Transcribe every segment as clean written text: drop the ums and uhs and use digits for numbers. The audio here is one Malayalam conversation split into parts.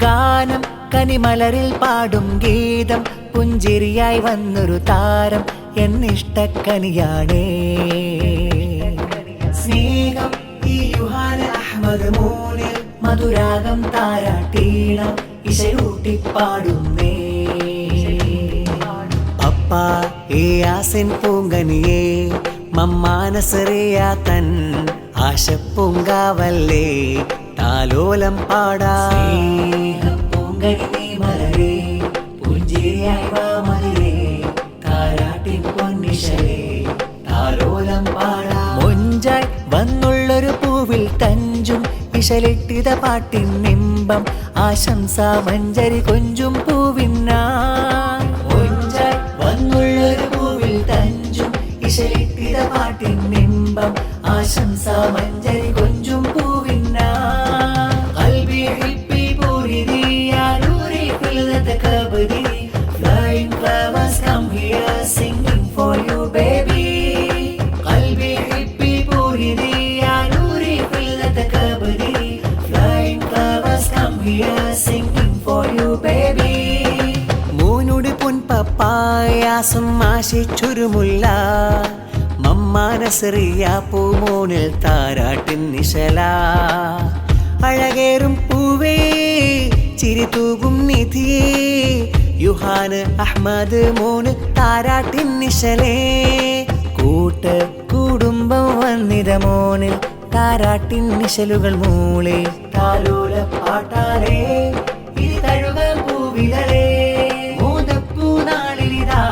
ഗാനം കനിമലരിൽ പാടും ഗീതം പുഞ്ചിരിയായി വന്നൊരു താരം എന്നിഷ്ടക്കനിയാണേ. സ്നേഹം ഈ യുഹാന അഹ്മദ് മോനിൽ മധുരാഗം താരാട്ടീണം ഇശയൂട്ടി പാടുന്നേ. പപ്പ ഏ യാസിൻ പൂങ്കനിയേ മമ്മാനസറിയ തൻ ആശപ്പൂങ്കാവല്ലേ താലോലം പാടാ. പൂങ്കനി മലരേ പുഞ്ചിരിയായി വാമലരേ താരാട്ടിൻ പൊന്നിശലേ താലോലം പാടാ. മൊഞ്ചായി വന്നുള്ളൊരു പൂവിൽ തഞ്ചും ഇശലിട്ടിത പാട്ടിൻ നിമ്പം ആശംസ മഞ്ചരി കൊഞ്ചും പൂവിന്നാ. മൊഞ്ചായി വന്നുള്ളൊരു പൂവിൽ തഞ്ചും ഇശലിട്ടിത പാട്ടിൻ നിമ്പം ആശംസ മഞ്ചരി കൊഞ്ചും പൂവിന്നാ. ഖൽബി ഹിബ്ബി പൂരിദി യാ നൂരി ഫിൽദത കബദി flying flowers come here singing for you baby. ഖൽബി ഹിബ്ബി പൂരിദി യാ നൂരി ഫിൽദത കബദി flying flowers come here singing for you baby. മൂനുടി പൊൻപപ്പായാസം ആശിച്ചൊരുമുല്ല മമ്മാനസറിയ പൂമോനിൽ താരാട്ടിൻ നിശല. അഴകേറും പൂവേ ചിരി തൂകും നിധിയേ യുഹാന് അഹ്മദ് മോന് താരാട്ടിൻ നിശലേ. കൂട്ട് കുടുംബം വന്നിത മോനിൽ താരാട്ടിൻ നിശലുകൾ മൂളെ താലോല പാട്ടാലേ ഇത് തഴുകാൻ പൂവിതളേ. മോദപ്പൂ നാളിലിതാ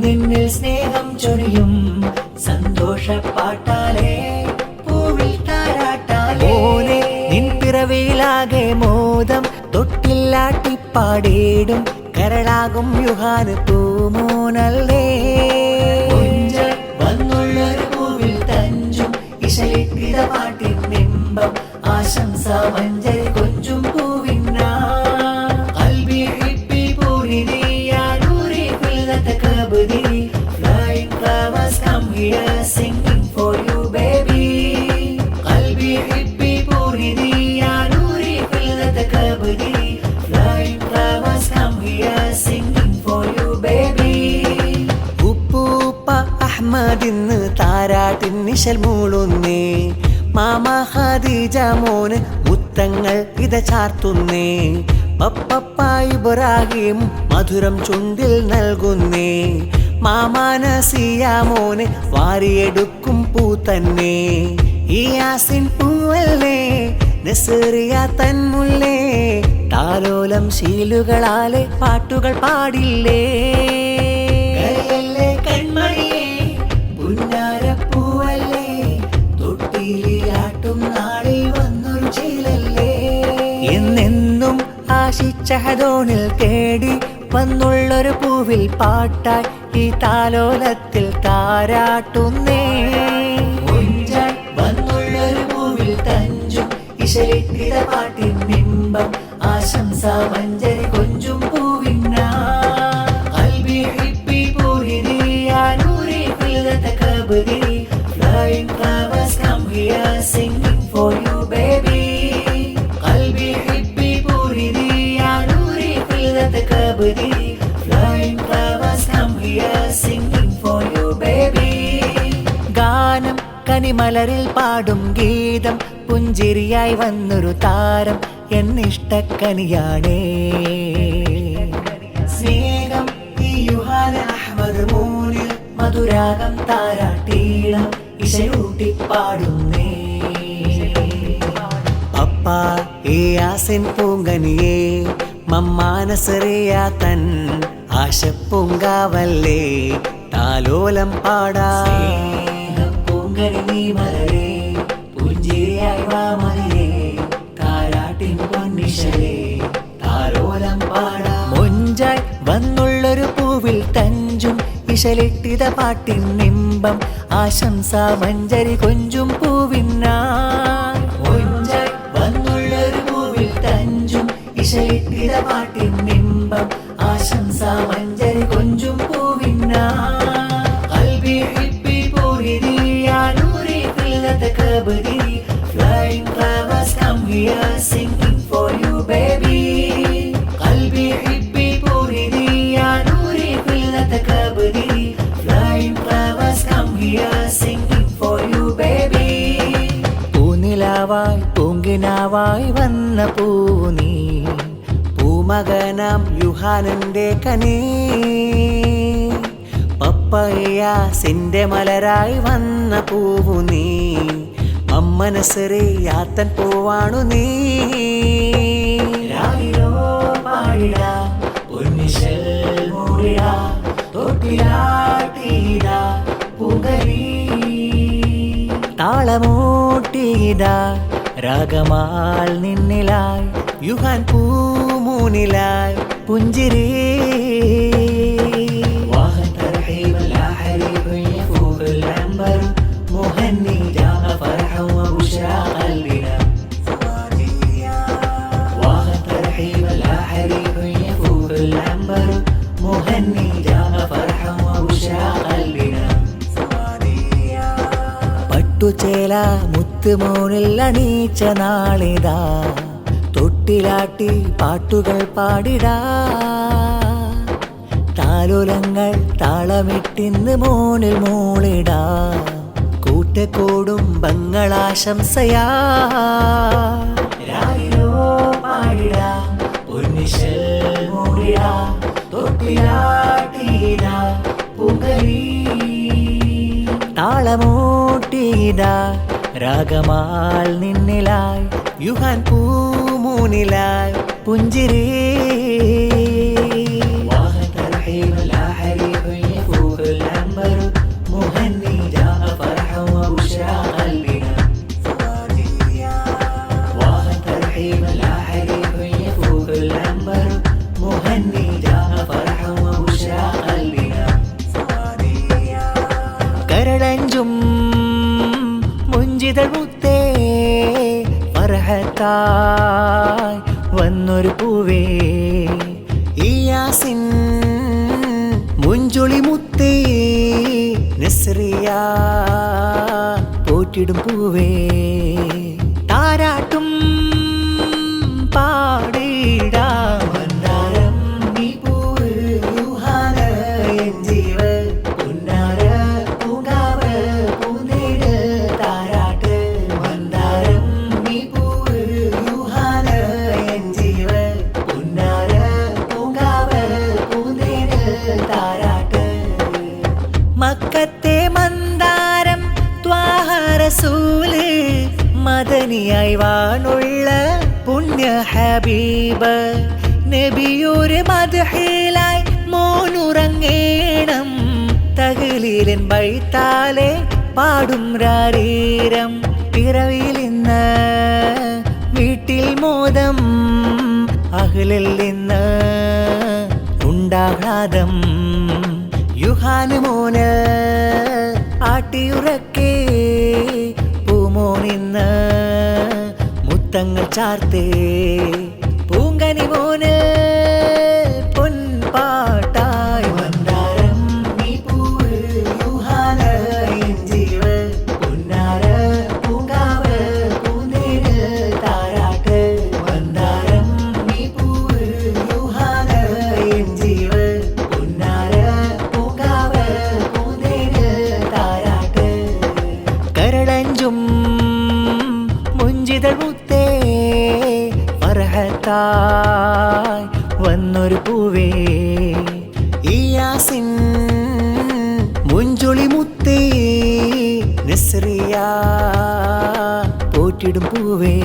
നിന്നിൽ സ്നേഹം ചൊരിയും സന്തോഷ പാട്ടാലേ പൂവിൽ താരാട്ടാലേ. മോനെ നിൻ പിറവിയിലാകെ മോദം തൊട്ടില്ലാട്ടിപ്പാടേടും കരളാകും യുഹാന് പൂമോനല്ലേ. വന്നുള്ളൊരു പൂവിൽ തഞ്ചും ഇശലിട്ടിത പാട്ടിൻ നിമ്പം ആശംസ മഞ്ചരി കൊഞ്ചും പൂവിന്നാ. ഖൽബി ഹിബ്ബി പൂരിദി യാ നൂരി ഫിൽദത കബദി flying flowers come here singing for you baby. ഖൽബി ഹിബ്ബി പൂരിദി യാ നൂരി ഫിൽദത കബദി flying flowers come here singing for you baby. ഉപ്പൂപ്പ അഹ്മദിന്ന് താരാട്ടിൻ നിശൽ മൂളുന്നേ. മാമ ഖദീജ മോന് മുത്തങ്ങൾ ഇത ചാർത്തുന്നേ. പപ്പപ്പ ഇബ്രാഹിം മധുരം ചുണ്ടിൽ നൽകുന്നേ. മാമാനസിയ മോന് വാരിയെടുക്കും പൂ തന്നെ. ഈ യാസിൻ പൂവല്ലേ നസറിയ തൻമുല്ലേ താലോലം ശീലുകളാലെ പാട്ടുകൾ പാടില്ലേ. കൺമണിയേ പുന്നാരപ്പൂവല്ലേ തൊട്ടിലാട്ടും നാളിൽ വന്നൊരു ചീലല്ലേ. എന്നെന്നും ആശിച്ചഹദോണിൽ തേടി വന്നുള്ളൊരു പൂവിൽ പാട്ടായി ഈ താലോലത്തിൽ താരാട്ടുന്നേ. വന്നുള്ളൊരു പൂവിൽ തഞ്ചും ഇശലിട്ടിത പാട്ടിൻ നിമ്പം ആശംസ മഞ്ചരി കൊഞ്ചും പൂവിന്നാ. ഖൽബി ഹിബ്ബി പൂരിദി യാ നൂരി ഫിൽദത കബദി flying flowers come here singing for you baby. ഖൽബി ഹിബ്ബി പൂരിദി യാ നൂരി ഫിൽദത കബദി flying flowers come here singing for you baby. ഗാനം കനിമലരിൽ പാടും ഗീതം പുഞ്ചിരിയായി വന്നൊരു താരം എന്നിഷ്ടക്കനിയാണേ. സ്നേഹം ഈ യുഹാന അഹ്മദ് മോനിൽ മധുരാഗം താരാട്ടീണം ഇശയൂട്ടി പാടുന്നേ. പപ്പ ഏ യാസിൻ പൂങ്കനിയേ മമ്മാനസറിയ തൻ ആശപ്പൂങ്കാവല്ലേ താലോലം പാടാ. പൂങ്കനി മലരേ പുഞ്ചിരിയായി വാമലരേ താരാട്ടിൻ പൊന്നിശലേ താലോലം പാടാ. മൊഞ്ചായി വന്നുള്ളൊരു പൂവിൽ തഞ്ചും ഇശലിട്ടിത പാട്ടിൻ നിമ്പം ആശംസ മഞ്ചരി കൊഞ്ചും പൂവിന്നാ. മൊഞ്ചായി വന്നുള്ളൊരു പൂവിൽ തഞ്ചും ഇശലിട്ടിത പാട്ടിൻ നിമ്പം ആശംസ മഞ്ചരി കൊഞ്ചും പൂവിന്നാ. ഖൽബി ഹിബ്ബി പൂരിദി യാ നൂരി ഫിൽദത കബദി flying flowers come here singing for you baby. singing for you baby. പൂനിലാവായി പൂങ്കിനാവായി വന്ന പൂനീ, പൂമകനാം യുഹാനന്റെ കനീ, പപ്പയാസിന്റെ മലരായി വന്ന പൂവു നീ, അമ്മനസറിയാത്തൻ പൂവാണു നീ. രാവിലോ പാടിടാ പൊന്നിശൽ മൂടിടാ തൊട്ടിലാട്ടിടാ പുകഴി, താളമൂട്ടിടാ രാഗമാൽ നിന്നിലായി യുഹാൻ പൂമൂനിലായി പുഞ്ചിരി. مهني جاء فرحا وبشرى قلبنا صواريا، واخا ترحيب لا حريب يفوق العنبر. مهني جاء فرحا وبشرى قلبنا صواريا. പട്ടുചേല മുത്തുമോനിൽ അണിയിച്ച നാളിതാ, തൊട്ടിലാട്ടി പാട്ടുകൾ പാടിടാ, താലോലങ്ങൾ താളമിട്ടിന്ന് മോനിൽ മൂളിടാ, കൂട്ടുകുടുംബങ്ങളാശംസയാ. രാവിലോ പാടിടാ പൊന്നിശൽ മൂടിടാ തൊട്ടിലാട്ടിടാ പുകഴി, താളമൂട്ടിടാ രാഗമാൽ നിന്നിലായി യുഹാൻ പൂമൂനിലായി പുഞ്ചിരി. കരളഞ്ചും മുഞ്ചിതൾ മുത്തേ ഫർഹത്തായി വന്നൊരു പൂവേ, ഇയാസിൻ മുഞ്ചൊളി മുത്തേ നസ്രിയ പോറ്റിടും പൂവേ, താരാട്ടും പാടിടാ മന്ദാരം നീ പൂവ് യുഹാന എൻ ജീവ, പുന്നാര പൂങ്കാവ് പൂന്തേട് താരാട്ട്. മന്ദാരം നീ പൂവ് യുഹാന എൻ ജീവ, പുന്നാര പൂങ്കാവ് പൂന്തേട് താരാട്ട്. മക്കത്തെ മന്ദാരം ത്വാഹ റസൂല്, മദനിയായി വാണുള്ള പുണ്യ ഹബീബ്, നബിയൊരു മദ്ഹിലായി മോനുറങ്ങേണം, തഹ്ലീലിൻ ബൈത്താലെ പാടും രാരീരം. പിറവിയിൽ ഇന്ന് വീട്ടിൽ മോദം, അഹ്ലിൽ നിന്ന് ഉണ്ടാഹ്ലാദം, യുഹാന് മോന് ആട്ടിയുറക്കേ പൂമോനിന്ന് മുത്തങ്ങൾ ചാർത്തേ, പൂങ്കനി മോന് പൊൻപാട്ടായി. മന്ദാരം നീ പൂവ് യുഹാന എൻ ജീവ, പുന്നാര പൂങ്കാവ് പൂന്തേട് താരാട്ട്. മന്ദാരം നീ പൂവ് യുഹാന എൻ ജീവ, പുന്നാര പൂങ്കാവ് പൂന്തേട് താരാട്ട്. കരളഞ്ചും മുഞ്ചിതൾ മുത്തേ ഫർഹത്തായി വന്നൊരു പൂവേ, ഇയാസിൻ മുഞ്ചൊളി മുത്തേ നസ്രിയ പോറ്റിടും പൂവേ,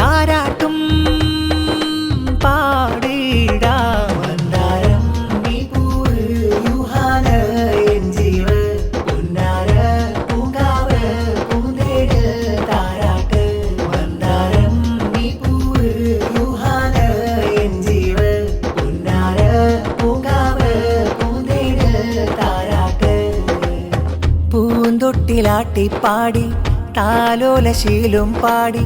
താരാട്ടും പാടിടാ മന്ദാരം നീ പൂവ് യുഹാന എൻ ജീവ, പുന്നാര പൂങ്കാവ് പൂന്തേട് താരാട്ട്. മന്ദാരം നീ പൂവ് യുഹാന എൻ ജീവ, പുന്നാര പൂങ്കാവ് പൂന്തേട് താരാട്ട്. പൂന്തൊട്ടിലാട്ടിപ്പാടി താലോലശീലും പാടി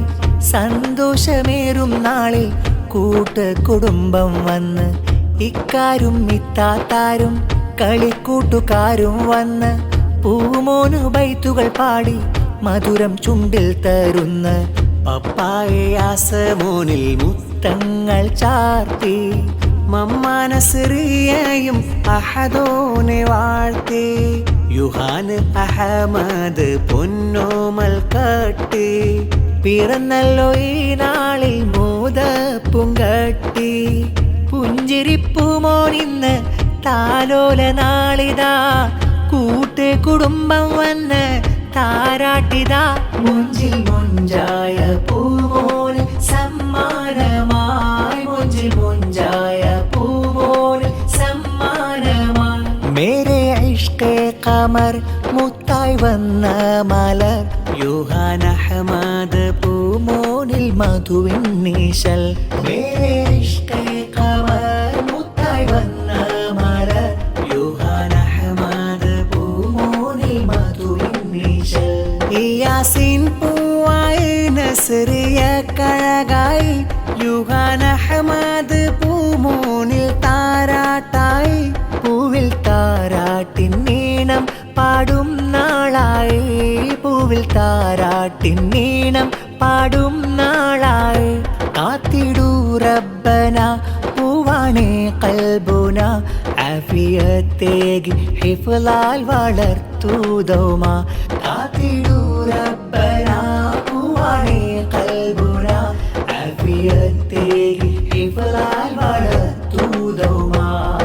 സന്തോഷമേറും നാളിൽ കൂട്ട് കുടുംബം വന്ന്, ഇക്കാരും ഇത്താത്താരും കളിക്കൂട്ടുകാരും വന്ന്, പൂമോനു ബൈത്തുകൾ പാടി മധുരം ചുണ്ടിൽ തരുന്ന, പപ്പായാസ മോനിൽ മുത്തങ്ങൾ ചാർത്തി മമ്മാനസ്രിയയും അഹദോനെ വാഴ്ത്തി യുഹാന് അഹമ്മദ് പൊന്നോമൽ കട്ടി പിറന്നല്ലോ ഈ നാളിൽ മോദപ്പുങ്കട്ടി പുഞ്ചിരിപ്പുമോനിന്ന് താലോല നാളിതാ കൂട്ട് കുടുംബം വന്ന് താരാട്ടിതാ മുഞ്ചിൽ മുഞ്ചായ പൂമോന് സമ്മാനമായി മുഞ്ചിൽ മുഞ്ചായ പൂമോന് സമ്മാനമായി മേരെ ഇഷ്കേ ഖമർ മുത്തായി വന്ന മലർ യുഹാൻ അഹമ്മദ് പൂമോനിൽ മധുവിൻ നീശൽ മേരെ ഇഷ്കേ ഖമർ മുത്തായി വന്ന മലർ യുഹാൻ അഹമ്മദ് പൂമോനിൽ മധുവിൻ നീശൽ യാസീൻ പൂവായി നസ്രിയ കഴകായി യുഹാൻ അഹമ്മദ് പൂമോനിൽ താരാട്ടായി പൂവിൽ താരാട്ടിൻ നീണം പാടും നാളായി പൂവിൽ താരാട്ടിൻ നീണം പാടും നാളായി കാത്തിടൂ റബ്ബന പൂവാണേ കൽബുന ആഫിയത്തേകി ഹിഫ്ലാൽ വളർത്തു ദൗമ കാത്തിടൂ റബ്ബന പൂവാണേ കൽബുന ആഫിയത്തേകി ഹിഫ്ലാൽ വളർത്തു ദൗമ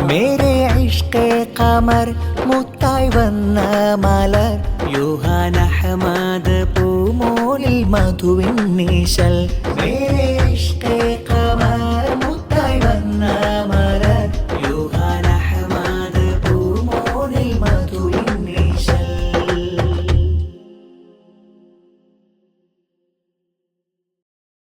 മേരെ ഇഷ്കേ ഖമർ മുത്തായി വന്ന മലർ യുഹാൻ അഹമ്മദ് പൂമോനിൽ മധുവിൻ നീശൽ മേരെ ഇഷ്കേ